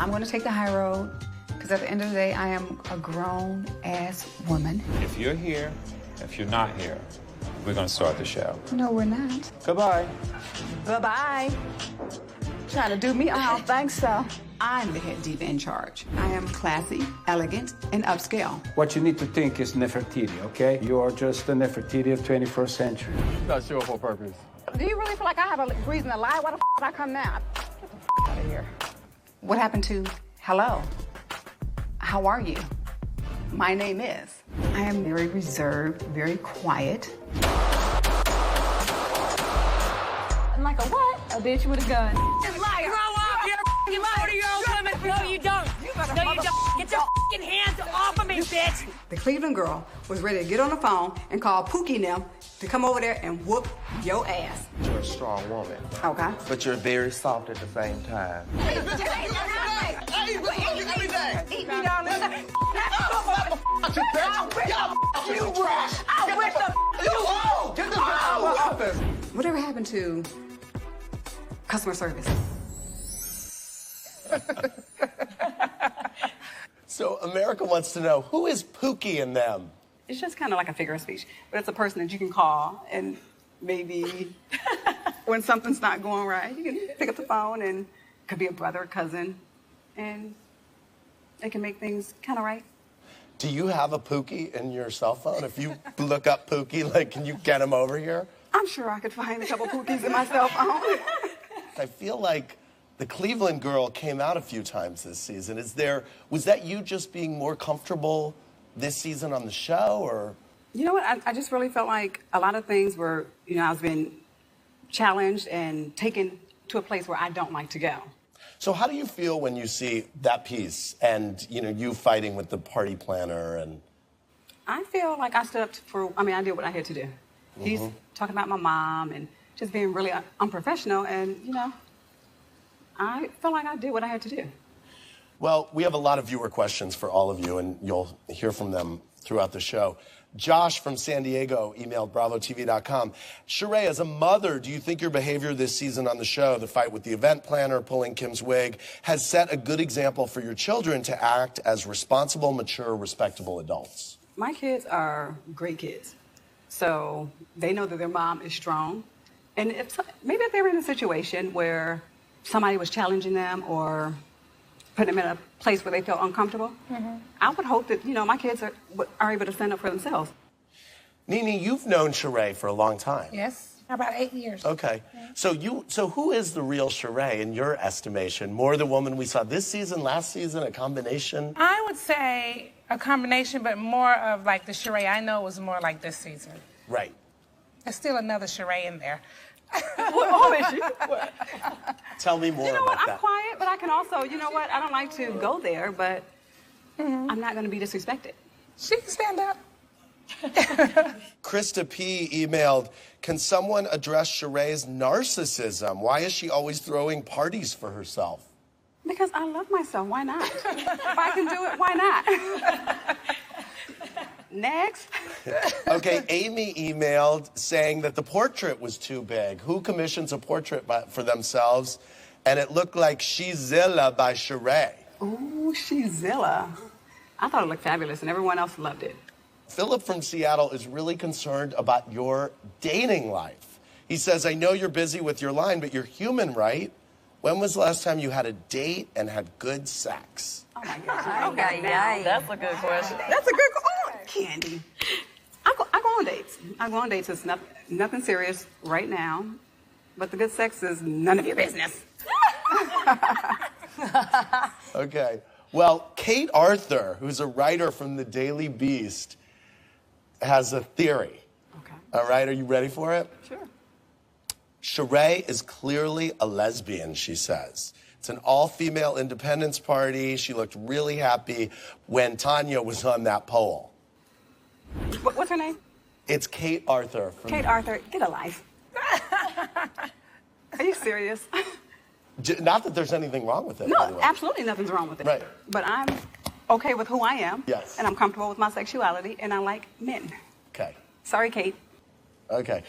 I'm going to take the high road because at the end of the day, I am a grown-ass woman. If you're here, if you're not here, we're going to start the show. No, we're not. Goodbye. Bye-bye. Trying to do me? I don't think so. I'm the head diva in charge. I am classy, elegant, and upscale. What you need to think is Nefertiti, okay? You are just the Nefertiti of 21st century. Not sure for purpose. Do you really feel like I have a reason to lie? Why the did I come now? Get the out of here. What happened to hello? How are you? My name is. I am very reserved, very quiet. I'm like a what? A bitch with a gun. Liar. Grow up, you're a 40-year-old woman. No, you don't. No, you don't. Get your hands off of me, bitch. The Cleveland girl was ready to get on the phone and call Pookie and them to come over there and whoop your ass. You're a strong woman. Okay. But you're very soft at the same time. Eat me, darling. Whatever happened to customer service? So America wants to know, who is Pookie in them? It's just kind of like a figure of speech, but it's a person that you can call and maybe when something's not going right, you can pick up the phone and it could be a brother, cousin, and they can make things kind of right. Do you have a Pookie in your cell phone? If you look up Pookie, like, can you get him over here? I'm sure I could find a couple Pookies in my cell phone. I feel like the Cleveland girl came out a few times this season. Was that you just being more comfortable this season on the show, or? You know what, I just really felt like a lot of things were, I was being challenged and taken to a place where I don't like to go. So how do you feel when you see that piece and, you fighting with the party planner and? I feel like I stood up I did what I had to do. Mm-hmm. He's talking about my mom and just being really unprofessional and, I felt like I did what I had to do. Well, we have a lot of viewer questions for all of you, and you'll hear from them throughout the show. Josh from San Diego emailed BravoTV.com. Sheree, as a mother, do you think your behavior this season on the show, the fight with the event planner, pulling Kim's wig, has set a good example for your children to act as responsible, mature, respectable adults? My kids are great kids. So they know that their mom is strong. And maybe if they were in a situation where somebody was challenging them or putting them in a place where they felt uncomfortable, I would hope that, my kids are able to stand up for themselves. Nene, you've known Sheree for a long time. Yes, about 8 years. Okay. Yeah. So who is the real Sheree in your estimation? More the woman we saw this season, last season, a combination? I would say a combination, but more of like the Sheree I know was more like this season. Right. There's still another Sheree in there. What is she? What? Tell me more about that. I'm quiet, but I can also, I don't like to go there, but I'm not going to be disrespected. She can stand up. Krista P. emailed, can someone address Sheree's narcissism? Why is she always throwing parties for herself? Because I love myself. Why not? If I can do it, why not? Next. Okay, Amy emailed saying that the portrait was too big. Who commissions a portrait for themselves? And it looked like Sheezilla by Sheree. Ooh, Sheezilla. I thought it looked fabulous, and everyone else loved it. Philip from Seattle is really concerned about your dating life. He says, I know you're busy with your line, but you're human, right? When was the last time you had a date and had good sex? Oh, my gosh. Okay, That's a good question. That's a good question. Candy. I go on dates. I go on dates. It's nothing serious right now, but the good sex is none of your business. Okay. Well, Kate Arthur, who's a writer from the Daily Beast, has a theory. Okay. All right, are you ready for it? Sure. Sheree is clearly a lesbian, she says. It's an all-female independence party. She looked really happy when Tanya was on that pole. What's her name? It's Kate Arthur. Kate Arthur, get a life. Are you serious? Not that there's anything wrong with it. No, absolutely nothing's wrong with it. Right. But I'm okay with who I am. Yes. And I'm comfortable with my sexuality, and I like men. Okay. Sorry, Kate. Okay.